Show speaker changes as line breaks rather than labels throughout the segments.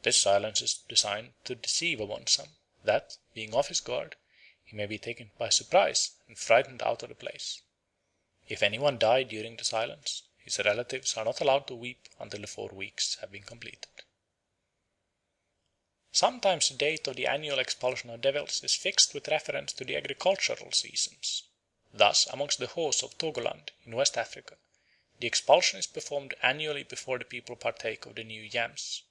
This silence is designed to deceive a one-some, that, being off his guard, he may be taken by surprise and frightened out of the place. If anyone die during the silence, his relatives are not allowed to weep until the 4 weeks have been completed. Sometimes the date of the annual expulsion of devils is fixed with reference to the agricultural seasons. Thus, amongst the Hos of Togoland in West Africa, the expulsion is performed annually before the people partake of the new yams.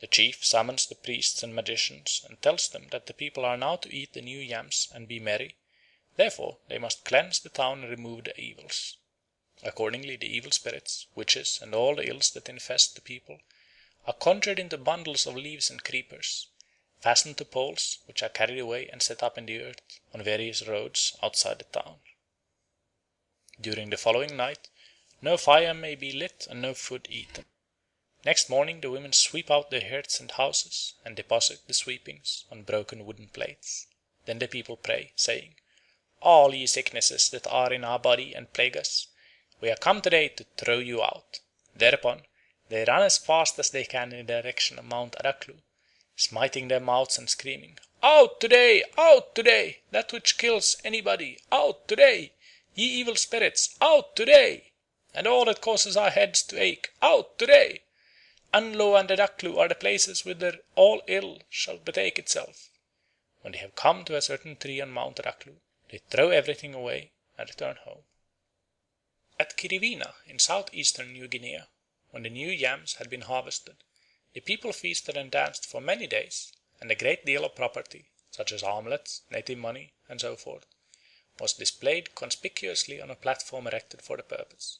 The chief summons the priests and magicians and tells them that the people are now to eat the new yams and be merry, therefore they must cleanse the town and remove the evils. Accordingly the evil spirits, witches, and all the ills that infest the people are conjured into bundles of leaves and creepers, fastened to poles, which are carried away and set up in the earth on various roads outside the town. During the following night no fire may be lit and no food eaten. Next morning the women sweep out their hearths and houses, and deposit the sweepings on broken wooden plates. Then the people pray, saying, "All ye sicknesses that are in our body and plague us, we are come today to throw you out." Thereupon they run as fast as they can in the direction of Mount Araklu, smiting their mouths and screaming, "Out today! Out today! That which kills anybody! Out today! Ye evil spirits! Out today! And all that causes our heads to ache! Out today! Anlo and Araklu are the places whither all ill shall betake itself." When they have come to a certain tree on Mount Araklu, they throw everything away and return home. At Kirivina, in southeastern New Guinea, when the new yams had been harvested, the people feasted and danced for many days, and a great deal of property, such as armlets, native money, and so forth, was displayed conspicuously on a platform erected for the purpose.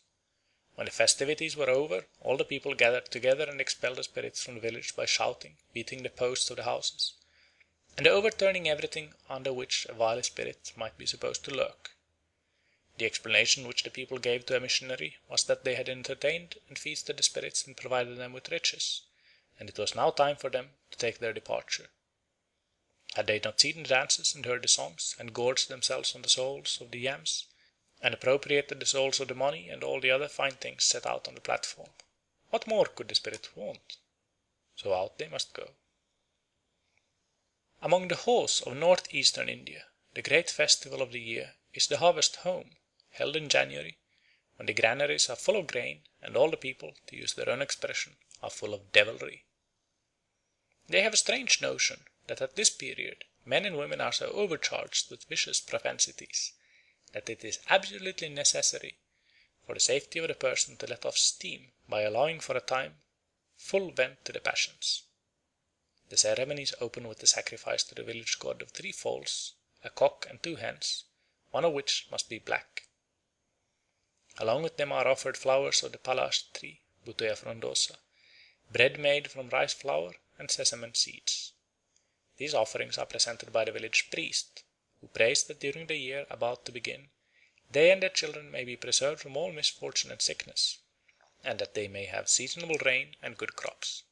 When the festivities were over, all the people gathered together and expelled the spirits from the village by shouting, beating the posts of the houses, and overturning everything under which a vile spirit might be supposed to lurk. The explanation which the people gave to a missionary was that they had entertained and feasted the spirits and provided them with riches, and it was now time for them to take their departure. Had they not seen the dances and heard the songs, and gorged themselves on the souls of the yams, and appropriated the souls of the money and all the other fine things set out on the platform, what more could the spirits want? So out they must go. Among the Hos of north-eastern India, the great festival of the year is the Harvest Home, held in January, when the granaries are full of grain, and all the people, to use their own expression, are full of devilry. They have a strange notion that at this period men and women are so overcharged with vicious propensities that it is absolutely necessary for the safety of the person to let off steam by allowing for a time full vent to the passions. The ceremonies open with the sacrifice to the village god of 3 foals, a cock and 2 hens, one of which must be black. Along with them are offered flowers of the palash tree, Butoya frondosa, bread made from rice flour, and sesame seeds. These offerings are presented by the village priest, who prays that during the year about to begin, they and their children may be preserved from all misfortune and sickness, and that they may have seasonable rain and good crops.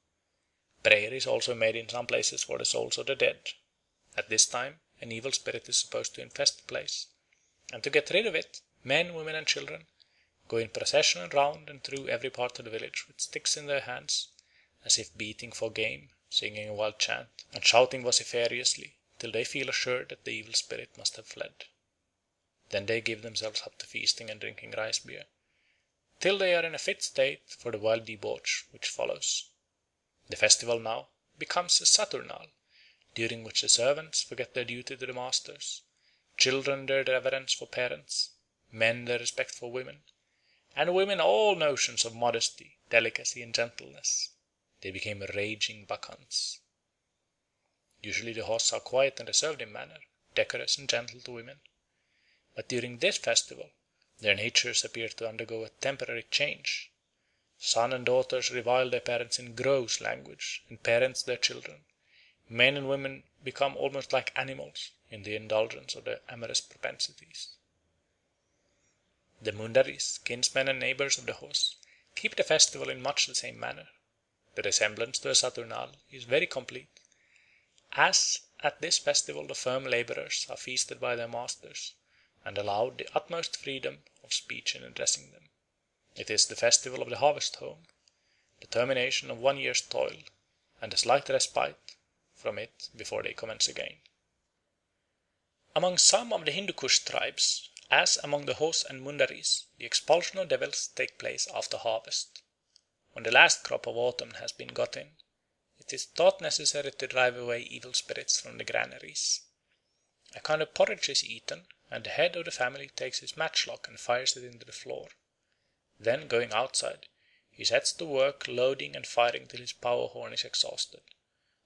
Prayer is also made in some places for the souls of the dead. At this time an evil spirit is supposed to infest the place, and to get rid of it, men, women, and children go in procession round and through every part of the village with sticks in their hands, as if beating for game, singing a wild chant, and shouting vociferously, till they feel assured that the evil spirit must have fled. Then they give themselves up to feasting and drinking rice beer, till they are in a fit state for the wild debauch which follows. The festival now becomes a Saturnal, during which the servants forget their duty to the masters, children their reverence for parents, men their respect for women, and women all notions of modesty, delicacy, and gentleness. They became raging bacchantes. Usually the hosts are quiet and reserved in manner, decorous and gentle to women. But during this festival their natures appear to undergo a temporary change. Sons and daughters revile their parents in gross language, and parents their children. Men and women become almost like animals in the indulgence of their amorous propensities. The Mundaris, kinsmen and neighbours of the hosts, keep the festival in much the same manner. The resemblance to a Saturnal is very complete, as at this festival the firm labourers are feasted by their masters, and allowed the utmost freedom of speech in addressing them. It is the festival of the Harvest Home, the termination of 1 year's toil, and a slight respite from it before they commence again. Among some of the Hindu Kush tribes, as among the Hos and Mundaris, the expulsion of devils takes place after harvest. When the last crop of autumn has been got in, it is thought necessary to drive away evil spirits from the granaries. A kind of porridge is eaten, and the head of the family takes his matchlock and fires it into the floor. Then, going outside, he sets to work loading and firing till his power horn is exhausted,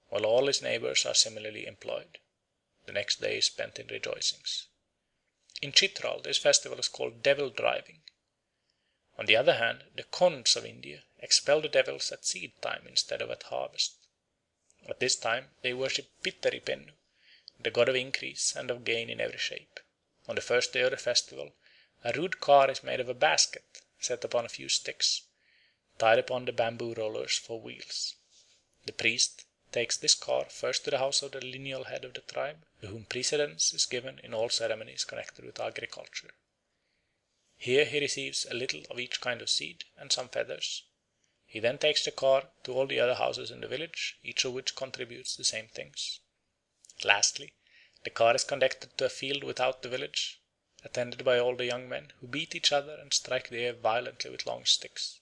while all his neighbours are similarly employed. The next day is spent in rejoicings. In Chitral this festival is called devil driving. On the other hand, the Konds of India expel the devils at seed time instead of at harvest. At this time they worship Pittaripennu, the god of increase and of gain in every shape. On the first day of the festival, a rude car is made of a basket set upon a few sticks, tied upon the bamboo rollers for wheels. The priest takes this car first to the house of the lineal head of the tribe, to whom precedence is given in all ceremonies connected with agriculture. Here he receives a little of each kind of seed and some feathers. He then takes the car to all the other houses in the village, each of which contributes the same things. Lastly, the car is conducted to a field without the village, attended by all the young men, who beat each other and strike the air violently with long sticks.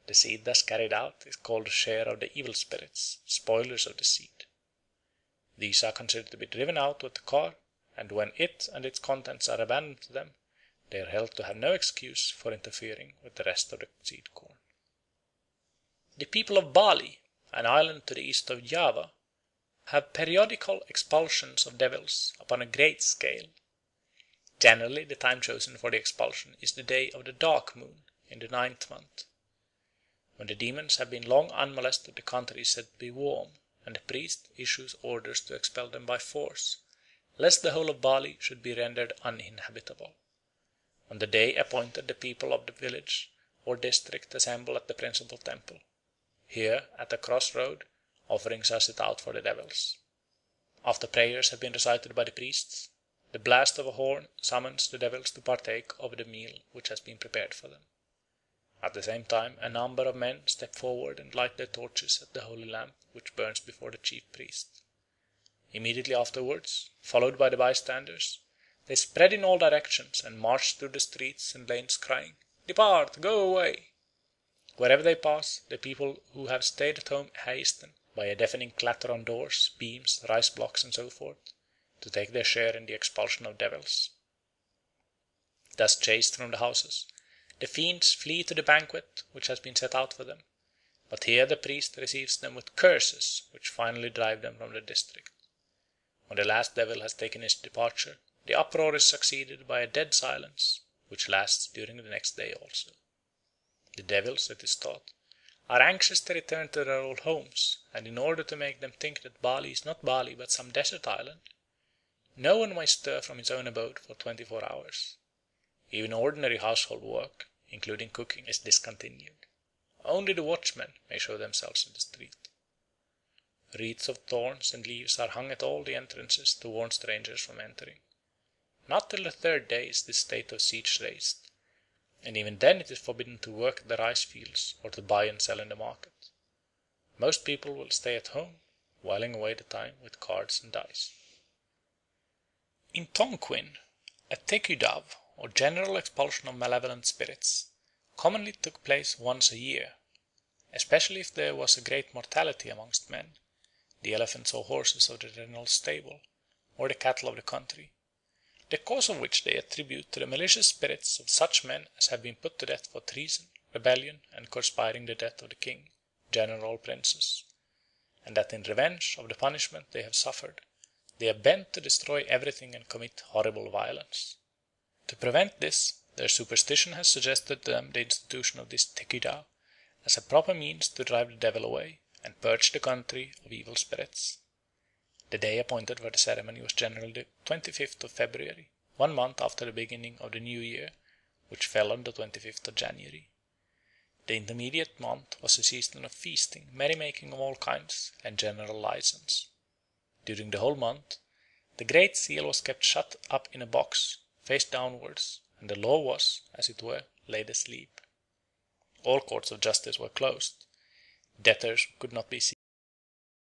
The seed thus carried out is called the share of the evil spirits, spoilers of the seed. These are considered to be driven out with the car, and when it and its contents are abandoned to them, they are held to have no excuse for interfering with the rest of the seed corn. The people of Bali, an island to the east of Java, have periodical expulsions of devils upon a great scale. Generally the time chosen for the expulsion is the day of the dark moon in the 9th month. When the demons have been long unmolested, the country is said to be warm, and the priest issues orders to expel them by force, lest the whole of Bali should be rendered uninhabitable. On the day appointed, the people of the village or district assemble at the principal temple. Here, at a cross-road, offerings are set out for the devils. After prayers have been recited by the priests, the blast of a horn summons the devils to partake of the meal which has been prepared for them. At the same time, a number of men step forward and light their torches at the holy lamp which burns before the chief priest. Immediately afterwards, followed by the bystanders, they spread in all directions and march through the streets and lanes crying, "Depart, go away!" Wherever they pass, the people who have stayed at home hasten, by a deafening clatter on doors, beams, rice blocks, and so forth, to take their share in the expulsion of devils. Thus chased from the houses, the fiends flee to the banquet which has been set out for them, but here the priest receives them with curses which finally drive them from the district. When the last devil has taken his departure, the uproar is succeeded by a dead silence, which lasts during the next day also. The devils, it is thought, are anxious to return to their old homes, and in order to make them think that Bali is not Bali but some desert island, no one may stir from his own abode for 24 hours. Even ordinary household work, including cooking, is discontinued. Only the watchmen may show themselves in the street. Wreaths of thorns and leaves are hung at all the entrances to warn strangers from entering. Not till the 3rd day is this state of siege raised, and even then it is forbidden to work at the rice fields or to buy and sell in the market. Most people will stay at home, whiling away the time with cards and dice. In Tonquin, a Tekudav, or general expulsion of malevolent spirits, commonly took place once a year, especially if there was a great mortality amongst men, the elephants or horses of the general stable, or the cattle of the country, the cause of which they attribute to the malicious spirits of such men as have been put to death for treason, rebellion, and conspiring the death of the king, general or princes, and that in revenge of the punishment they have suffered, they are bent to destroy everything and commit horrible violence. To prevent this, their superstition has suggested to them the institution of this Tekida as a proper means to drive the devil away and purge the country of evil spirits. The day appointed for the ceremony was generally the 25th of February, 1 month after the beginning of the new year, which fell on the 25th of January. The intermediate month was a season of feasting, merrymaking of all kinds, and general license. During the whole month, the great seal was kept shut up in a box, face downwards, and the law was, as it were, laid asleep. All courts of justice were closed. Debtors could not be seen.